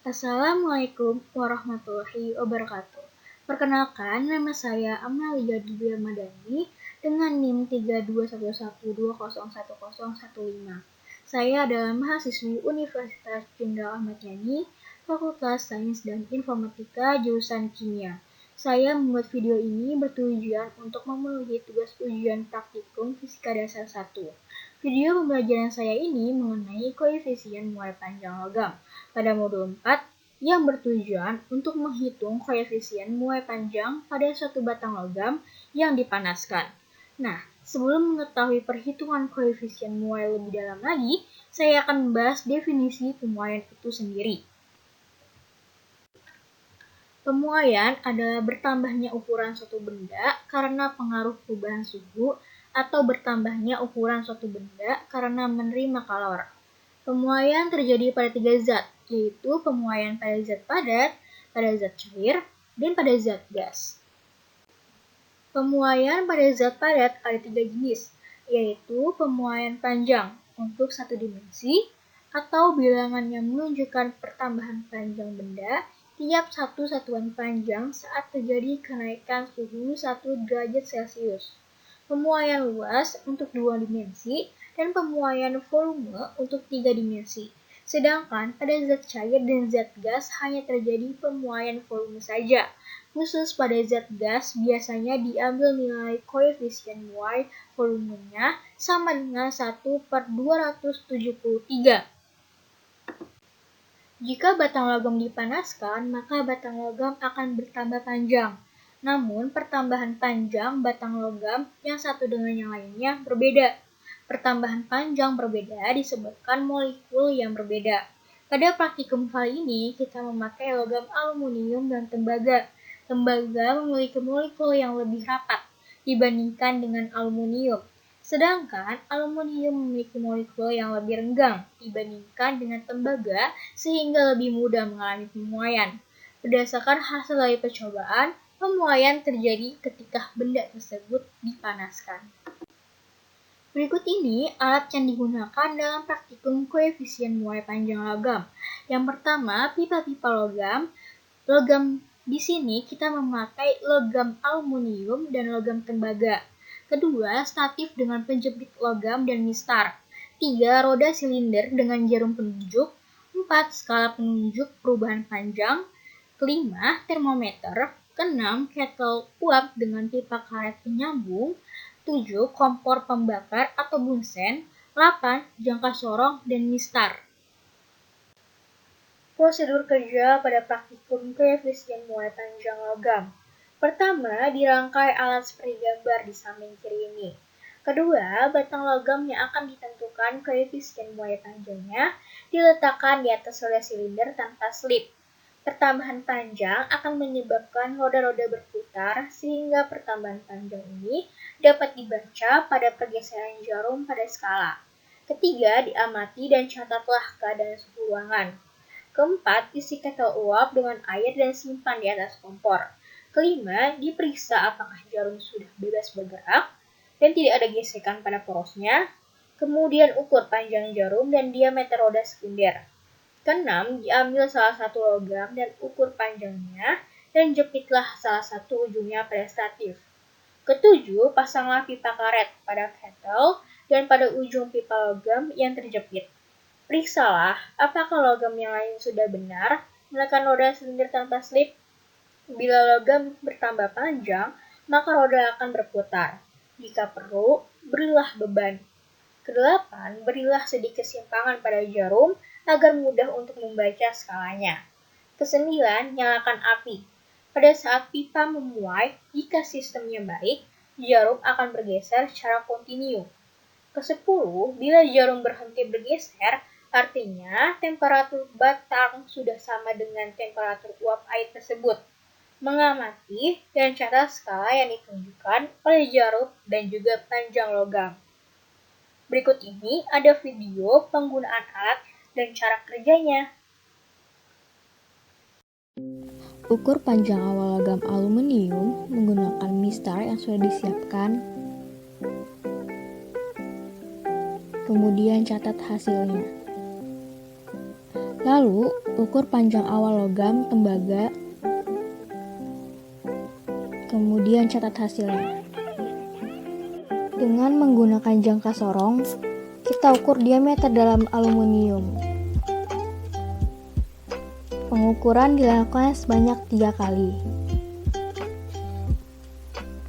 Assalamualaikum warahmatullahi wabarakatuh. Perkenalkan, nama saya Amalia Dibia Madani dengan NIM 3211201015. Saya adalah mahasiswi Universitas Jenderal Ahmad Yani, Fakultas Sains dan Informatika, jurusan Kimia. Saya membuat video ini bertujuan untuk memenuhi tugas ujian praktikum Fisika Dasar 1. Video pembelajaran saya ini mengenai koefisien muai panjang logam pada modul 4 yang bertujuan untuk menghitung koefisien muai panjang pada suatu batang logam yang dipanaskan. Nah, sebelum mengetahui perhitungan koefisien muai lebih dalam lagi, saya akan membahas definisi pemuaian itu sendiri. Pemuaian adalah bertambahnya ukuran suatu benda karena pengaruh perubahan suhu atau bertambahnya ukuran suatu benda karena menerima kalor. Pemuaian terjadi pada 3 zat, yaitu pemuaian pada zat padat, pada zat cair, dan pada zat gas. Pemuaian pada zat padat ada 3 jenis, yaitu pemuaian panjang untuk satu dimensi, atau bilangan yang menunjukkan pertambahan panjang benda tiap satu satuan panjang saat terjadi kenaikan suhu 1 derajat Celcius. Pemuaian luas untuk 2 dimensi, dan pemuaian volume untuk 3 dimensi. Sedangkan pada zat cair dan zat gas hanya terjadi pemuaian volume saja. Khusus pada zat gas biasanya diambil nilai koefisien muai volumenya sama dengan 1/273. Jika batang logam dipanaskan, maka batang logam akan bertambah panjang. Namun, pertambahan panjang batang logam yang satu dengan yang lainnya berbeda. Pertambahan panjang berbeda disebabkan molekul yang berbeda. Pada praktikum kali ini, kita memakai logam aluminium dan tembaga. Tembaga memiliki molekul yang lebih rapat dibandingkan dengan aluminium. Sedangkan aluminium memiliki molekul yang lebih renggang dibandingkan dengan tembaga sehingga lebih mudah mengalami pemuaian. Berdasarkan hasil dari percobaan, pemuaian terjadi ketika benda tersebut dipanaskan. Berikut ini alat yang digunakan dalam praktikum koefisien muai panjang logam. Yang pertama, pipa-pipa logam. Logam di sini kita memakai logam aluminium dan logam tembaga. Kedua, statif dengan penjepit logam dan mistar. 3, roda silinder dengan jarum penunjuk. 4, skala penunjuk perubahan panjang. 5, termometer. 6, kettle uap dengan pipa karet penyambung. 7, kompor pembakar atau bunsen. 8, jangka sorong dan mistar. Prosedur kerja pada praktikum koefisien muai panjang logam. Pertama, dirangkai alat seperti gambar di samping kiri ini. Kedua, batang logam yang akan ditentukan koefisien muai panjangnya diletakkan di atas roda silinder tanpa slip. Pertambahan panjang akan menyebabkan roda-roda berputar sehingga pertambahan panjang ini dapat dibaca pada pergeseran jarum pada skala. Ketiga, diamati dan catatlah keadaan suhu ruangan. Keempat, isi kettle uap dengan air dan simpan di atas kompor. Kelima, diperiksa apakah jarum sudah bebas bergerak dan tidak ada gesekan pada porosnya. Kemudian ukur panjang jarum dan diameter roda silinder. Keenam, diambil salah satu logam dan ukur panjangnya dan jepitlah salah satu ujungnya pada statif. Ketujuh, pasanglah pipa karet pada kettle dan pada ujung pipa logam yang terjepit. Periksalah apakah logam yang lain sudah benar menekan roda silinder tanpa slip. Bila logam bertambah panjang, maka roda akan berputar. Jika perlu, berilah beban. Kedelapan, berilah sedikit simpangan pada jarum agar mudah untuk membaca skalanya. Kesembilan, nyalakan api. Pada saat pipa memuai, jika sistemnya baik, jarum akan bergeser secara kontinu. Kesepuluh, bila jarum berhenti bergeser, artinya temperatur batang sudah sama dengan temperatur uap air tersebut. Mengamati dan catat skala yang ditunjukkan oleh jarum dan juga panjang logam. Berikut ini ada video penggunaan alat dan cara kerjanya. Ukur panjang awal logam aluminium menggunakan mistar yang sudah disiapkan. Kemudian catat hasilnya. Lalu, ukur panjang awal logam tembaga, kemudian catat hasilnya. Dengan menggunakan jangka sorong, kita ukur diameter dalam aluminium. Pengukuran dilakukan sebanyak 3 kali.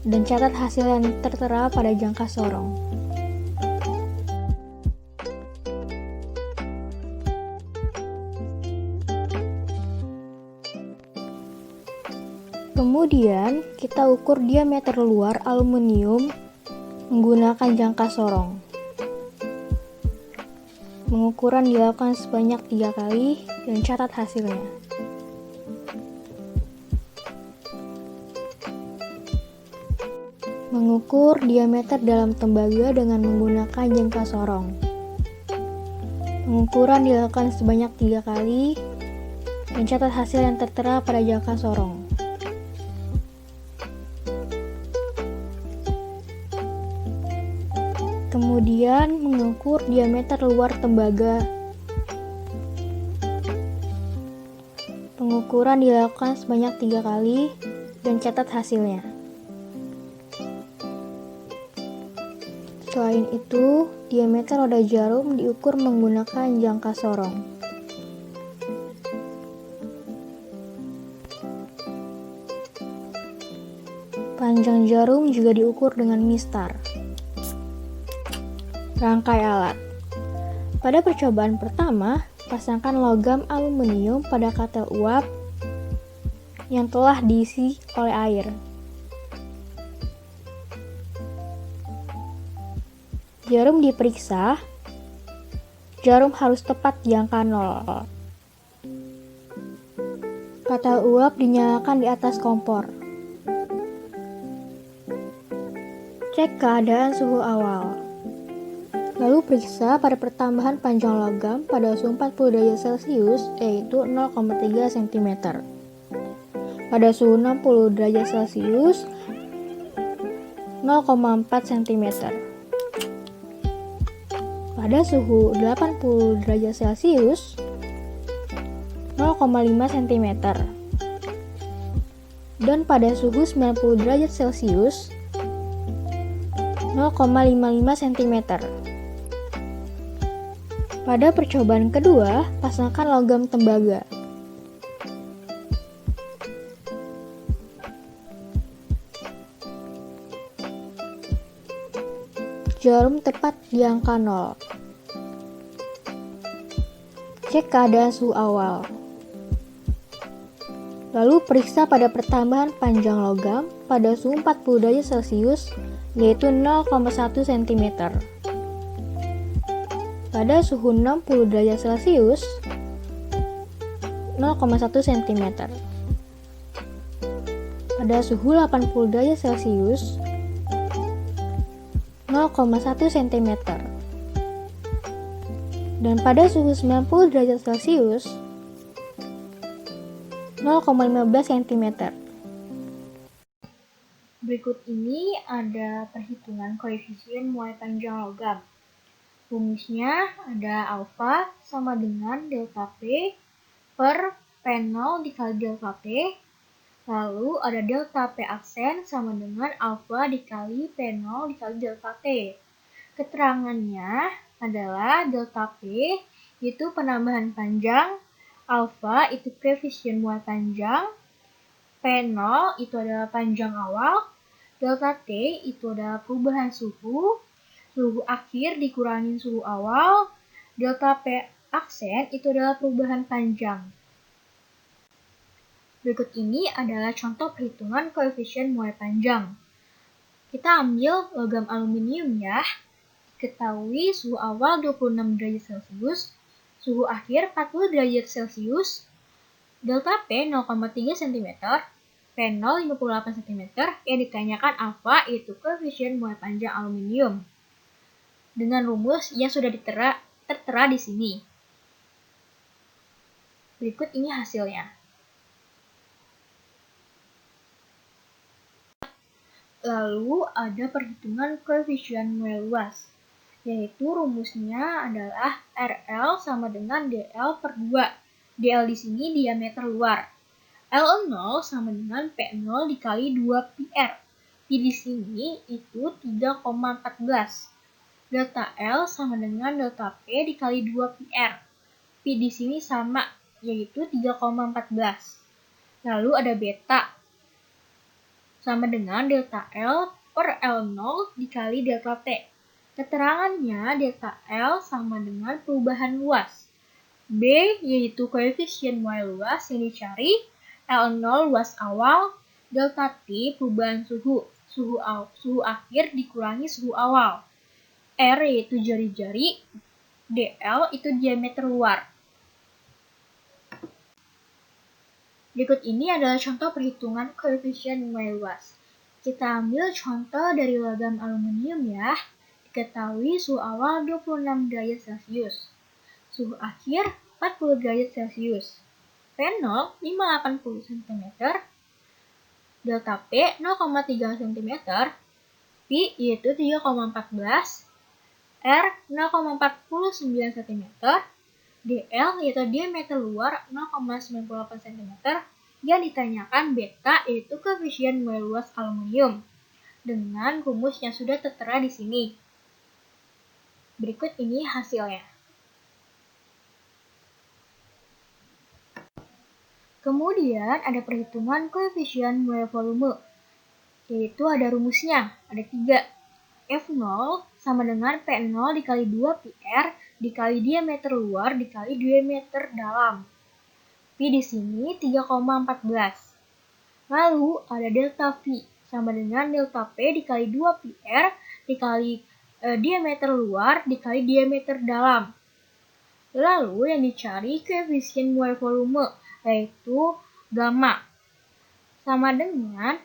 Dan catat hasil yang tertera pada jangka sorong. Kemudian, kita ukur diameter luar aluminium menggunakan jangka sorong. Pengukuran dilakukan sebanyak 3 kali dan catat hasilnya. Mengukur diameter dalam tembaga dengan menggunakan jangka sorong. Pengukuran dilakukan sebanyak 3 kali dan catat hasil yang tertera pada jangka sorong. Kemudian mengukur diameter luar tembaga. Pengukuran dilakukan sebanyak 3 kali dan catat hasilnya. Selain itu, diameter roda jarum diukur menggunakan jangka sorong. Panjang jarum juga diukur dengan mistar. Rangkai alat. Pada percobaan pertama, pasangkan logam aluminium pada katel uap yang telah diisi oleh air. Jarum diperiksa. Jarum harus tepat di angka 0. Katel uap dinyalakan di atas kompor. Cek keadaan suhu awal. Lalu periksa pada pertambahan panjang logam pada suhu 40 derajat Celcius yaitu 0,3 cm. Pada suhu 60 derajat Celcius 0,4 cm. Pada suhu 80 derajat Celcius 0,5 cm. Dan pada suhu 90 derajat Celcius 0,55 cm. Pada percobaan kedua, pasangkan logam tembaga. Jarum tepat di angka 0. Cek keadaan suhu awal. Lalu periksa pada pertambahan panjang logam pada suhu 40 derajat Celcius yaitu 0,1 cm. Pada suhu 60 derajat Celcius 0,1 cm. Pada suhu 80 derajat Celcius 0,1 cm. Dan pada suhu 90 derajat Celcius 0,15 cm. Berikut ini ada perhitungan koefisien muai panjang logam. Rumusnya ada alfa sama dengan delta P per P0 dikali delta T. Lalu ada delta P aksen sama dengan alfa dikali P0 dikali delta T. Keterangannya adalah delta P itu penambahan panjang, alfa itu koefisien muai panjang, P0 itu adalah panjang awal, delta T itu adalah perubahan suhu akhir dikurangin suhu awal, delta P aksen itu adalah perubahan panjang. Berikut ini adalah contoh perhitungan koefisien muai panjang. Kita ambil logam aluminium ya. Ketahui suhu awal 26 derajat Celcius, suhu akhir 40 derajat Celcius, delta P 0,3 cm, P0 58 cm, yang ditanyakan alfa yaitu koefisien muai panjang aluminium. Dengan rumus yang sudah tertera di sini. Berikut ini hasilnya. Lalu ada perhitungan koefisien muai luas, yaitu rumusnya adalah RL sama dengan DL per 2. DL di sini diameter luar. L0 sama dengan P0 dikali 2πr. P di sini itu 3,14. Delta L sama dengan delta P dikali 2πr. P di sini sama, yaitu 3,14. Lalu ada beta sama dengan delta L per L0 dikali delta T. Keterangannya delta L sama dengan perubahan luas. B yaitu koefisien Y luas yang dicari, L0 luas awal, delta T perubahan suhu akhir dikurangi suhu awal. R yaitu jari-jari, DL itu diameter luar. Berikut ini adalah contoh perhitungan koefisien Y luas. Kita ambil contoh dari logam aluminium ya. Diketahui suhu awal 26 derajat Celcius. Suhu akhir 40 derajat Celcius. P0 580 cm. Delta P 0,3 cm. P yaitu 3,14. R 0,49 cm. DL yaitu diameter luar 0,98 cm. Yang ditanyakan beta yaitu koefisien Y luas aluminium dengan rumus yang sudah tertera di sini. Berikut ini hasilnya. Kemudian ada perhitungan koefisien Y volume, yaitu ada rumusnya, ada 3. F0 sama dengan P0 dikali 2πr dikali diameter luar dikali diameter dalam. P di sini 3,14. Lalu ada delta V sama dengan delta P dikali 2πr dikali diameter luar dikali diameter dalam. Lalu yang dicari koefisien Y volume, yaitu gamma, sama dengan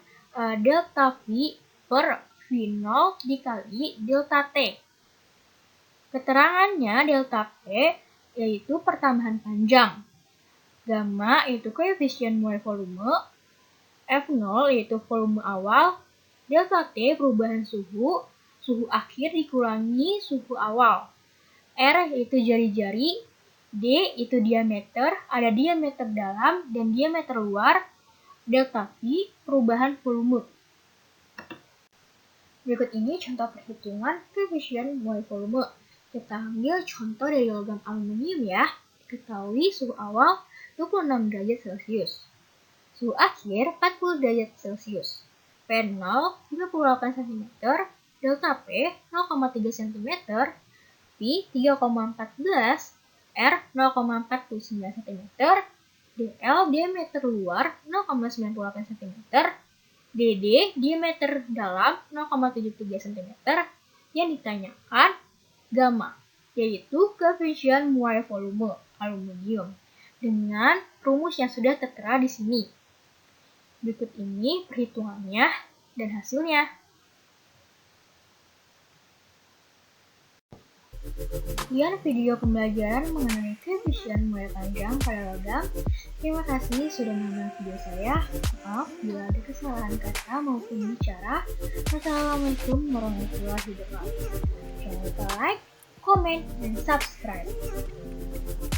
delta V per V0 dikali delta T. Keterangannya delta P yaitu pertambahan panjang, gamma yaitu koefisien Y volume, F0 yaitu volume awal, delta T perubahan suhu akhir dikurangi suhu awal, R yaitu jari-jari, D itu diameter, ada diameter dalam dan diameter luar, delta V perubahan volume. Berikut ini contoh perhitungan koefisien Y volume. Kita ambil contoh dari logam aluminium ya. Diketahui suhu awal 26 derajat Celcius. Suhu akhir 40 derajat Celcius. P0 38 cm, delta P 0,3 cm, P 3,14, R 0,49 cm, DL diameter luar 0,98 cm, DD diameter dalam 0,73 cm. Yang ditanyakan gamma, yaitu koefisien Y volume aluminium dengan rumus yang sudah tertera di sini. Berikut ini perhitungannya dan hasilnya. Sekian video pembelajaran mengenai koefisien Y panjang pada logam. Terima kasih sudah menonton video saya. Maaf bila ada kesalahan kata maupun bicara. Wassalamualaikum warahmatullahi wabarakatuh. Jangan lupa like, komen, dan subscribe.